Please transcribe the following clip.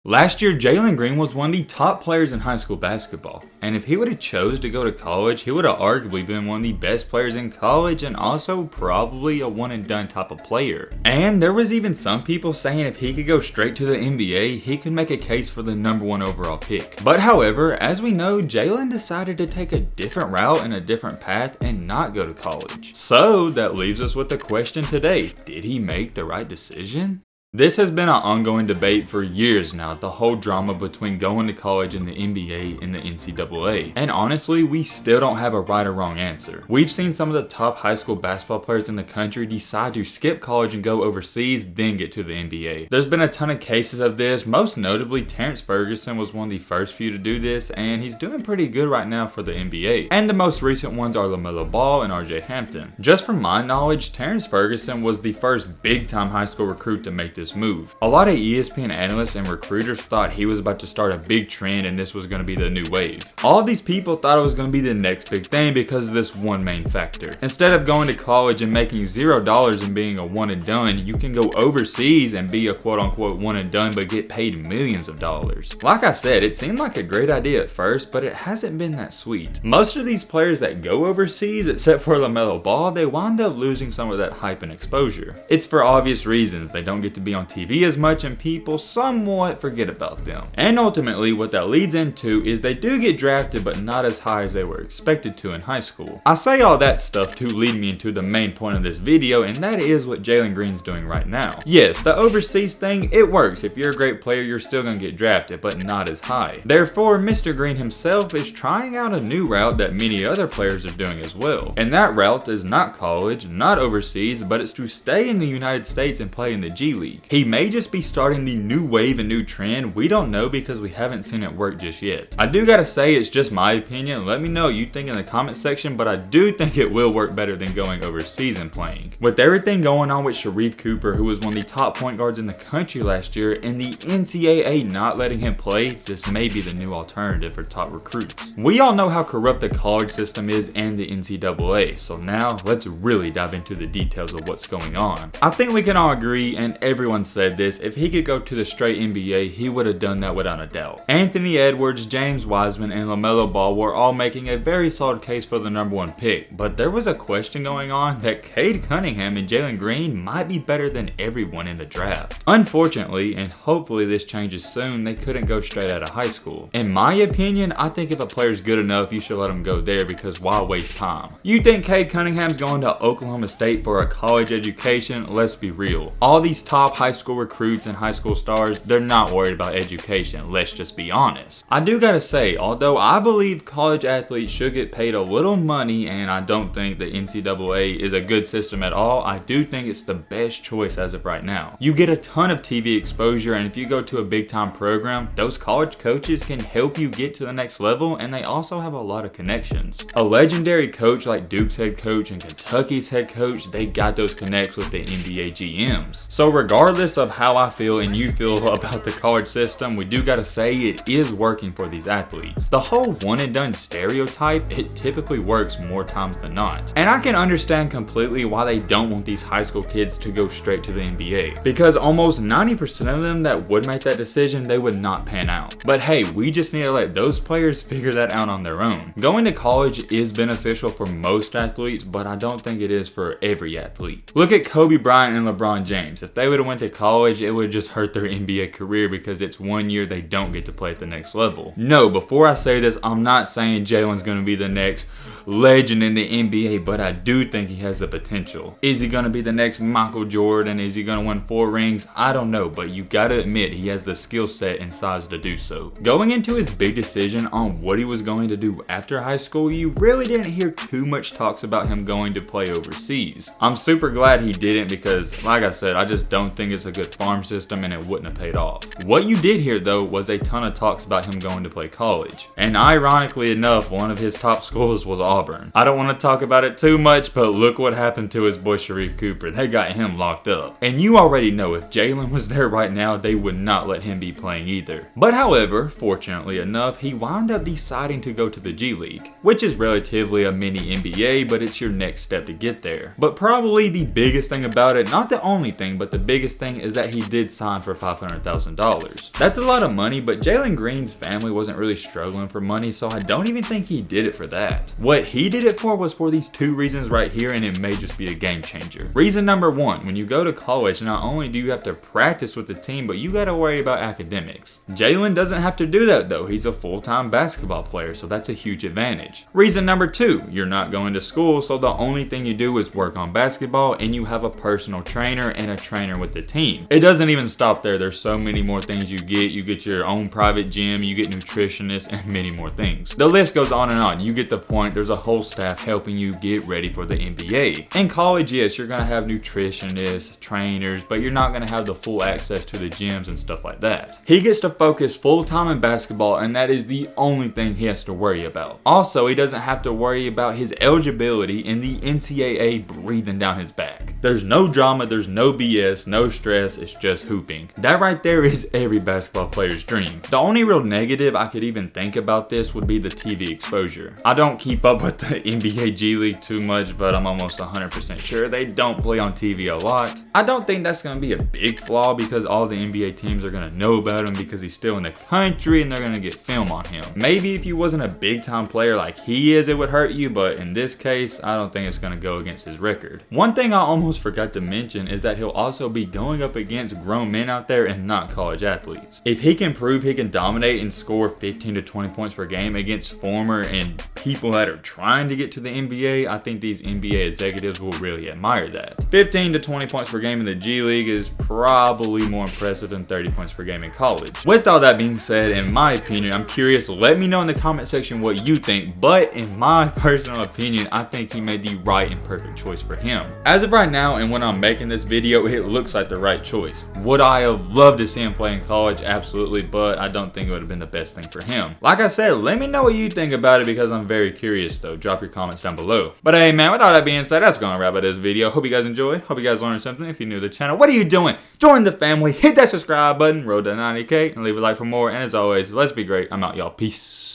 Last year, Jalen Green was one of the top players in high school basketball, and if he would have chose to go to college, he would have arguably been one of the best players in college and also probably a one and done type of player. And there was even some people saying if he could go straight to the NBA, he could make a case for the #1 overall pick. But however, as we know, Jalen decided to take a different route and a different path and not go to college. So that leaves us with the question today, did he make the right decision? This has been an ongoing debate for years now, the whole drama between going to college and the NBA and the NCAA. And honestly, we still don't have a right or wrong answer. We've seen some of the top high school basketball players in the country decide to skip college and go overseas, then get to the NBA. There's been a ton of cases of this, most notably Terrence Ferguson was one of the first few to do this, and he's doing pretty good right now for the NBA. And the most recent ones are LaMelo Ball and RJ Hampton. Just from my knowledge, Terrence Ferguson was the first big time high school recruit to make this move. A lot of ESPN analysts and recruiters thought he was about to start a big trend and this was going to be the new wave. All of these people thought it was going to be the next big thing because of this one main factor. Instead of going to college and making $0 and being a one and done, you can go overseas and be a quote unquote one and done but get paid millions of dollars. Like I said, it seemed like a great idea at first, but it hasn't been that sweet. Most of these players that go overseas, except for LaMelo Ball, they wind up losing some of that hype and exposure. It's for obvious reasons. They don't get to be on TV as much and people somewhat forget about them. And ultimately what that leads into is they do get drafted but not as high as they were expected to in high school. I say all that stuff to lead me into the main point of this video, and that is what Jalen Green's doing right now. Yes, the overseas thing, it works. If you're a great player, you're still gonna get drafted, but not as high. Therefore, Mr. Green himself is trying out a new route that many other players are doing as well. And that route is not college, not overseas, but it's to stay in the United States and play in the G League. He may just be starting the new wave and new trend. We don't know because we haven't seen it work just yet. I do gotta say it's just my opinion. Let me know what you think in the comment section, but I do think it will work better than going overseas and playing. With everything going on with Sharif Cooper, who was one of the top point guards in the country last year, and the NCAA not letting him play, this may be the new alternative for top recruits. We all know how corrupt the college system is and the NCAA, so now let's really dive into the details of what's going on. I think we can all agree, and everyone said this, if he could go to the straight NBA, he would have done that without a doubt. Anthony Edwards, James Wiseman, and LaMelo Ball were all making a very solid case for the #1 pick, but there was a question going on that Cade Cunningham and Jalen Green might be better than everyone in the draft. Unfortunately, and hopefully this changes soon, they couldn't go straight out of high school. In my opinion, I think if a player's good enough, you should let him go there because why waste time? You think Cade Cunningham's going to Oklahoma State for a college education? Let's be real. All these top high school recruits and high school stars, they're not worried about education, let's just be honest. I do gotta say, although I believe college athletes should get paid a little money and I don't think the NCAA is a good system at all, I do think it's the best choice as of right now. You get a ton of TV exposure, and if you go to a big time program, those college coaches can help you get to the next level, and they also have a lot of connections. A legendary coach like Duke's head coach and Kentucky's head coach, they got those connects with the NBA GMs. So regardless of how I feel and you feel about the college system, we do gotta say it is working for these athletes. The whole one and done stereotype, it typically works more times than not. And I can understand completely why they don't want these high school kids to go straight to the NBA, because almost 90% of them that would make that decision, they would not pan out. But hey, we just need to let those players figure that out on their own. Going to college is beneficial for most athletes, but I don't think it is for every athlete. Look at Kobe Bryant and LeBron James. If they would have went to college, it would just hurt their NBA career because it's 1 year they don't get to play at the next level. No, before I say this, I'm not saying Jalen's going to be the next legend in the NBA, but I do think he has the potential. Is he going to be the next Michael Jordan? Is he going to win 4 rings? I don't know, but you got to admit he has the skill set and size to do so. Going into his big decision on what he was going to do after high school, you really didn't hear too much talks about him going to play overseas. I'm super glad he didn't because, like I said, I just don't think it's a good farm system and it wouldn't have paid off. What you did hear though was a ton of talks about him going to play college. And ironically enough, one of his top schools was Auburn. I don't want to talk about it too much, but look what happened to his boy Sharif Cooper. They got him locked up. And you already know if Jalen was there right now, they would not let him be playing either. But however, fortunately enough, he wound up deciding to go to the G League, which is relatively a mini NBA, but it's your next step to get there. But probably the biggest thing about it, not the only thing, but the biggest thing is that he did sign for $500,000. That's a lot of money, but Jalen Green's family wasn't really struggling for money, so I don't even think he did it for that. What he did it for was for these two reasons right here, and it may just be a game changer. Reason number one, when you go to college, not only do you have to practice with the team, but you gotta worry about academics. Jalen doesn't have to do that though. He's a full-time basketball player, so that's a huge advantage. Reason number two, you're not going to school, so the only thing you do is work on basketball, and you have a personal trainer and a trainer with the team. It doesn't even stop there. There's so many more things you get. You get your own private gym, you get nutritionists, and many more things. The list goes on and on. You get the point. There's a whole staff helping you get ready for the NBA. In college, yes, you're gonna have nutritionists, trainers, but you're not gonna have the full access to the gyms and stuff like that. He gets to focus full-time in basketball, and that is the only thing he has to worry about. Also, he doesn't have to worry about his eligibility and the NCAA breathing down his back. There's no drama, there's no BS, no stress, it's just hooping. That right there is every basketball player's dream. The only real negative I could even think about this would be the TV exposure. I don't keep up with the NBA G League too much, but I'm almost 100% sure they don't play on TV a lot. I don't think that's going to be a big flaw because all the NBA teams are going to know about him because he's still in the country and they're going to get film on him. Maybe if he wasn't a big time player like he is, it would hurt you, but in this case, I don't think it's going to go against his record. One thing I almost forgot to mention is that he'll also be going up against grown men out there and not college athletes. If he can prove he can dominate and score 15 to 20 points per game against former and people that are trying to get to the NBA, I think these NBA executives will really admire that. 15 to 20 points per game in the G League is probably more impressive than 30 points per game in college. With all that being said, in my opinion, I'm curious, let me know in the comment section what you think, but in my personal opinion, I think he made the right and perfect choice for him. As of right now, and when I'm making this video, it looks like the right choice. Would I have loved to see him play in college? Absolutely, but I don't think it would have been the best thing for him. Like I said, let me know what you think about it because I'm very curious though. Drop your comments down below. But hey man, with all that being said, that's gonna wrap up this video. Hope you guys enjoyed. Hope you guys learned something. If you're new to the channel, what are you doing? Join the family, hit that subscribe button, road to 90K, and leave a like for more. And as always, let's be great. I'm out, y'all. Peace.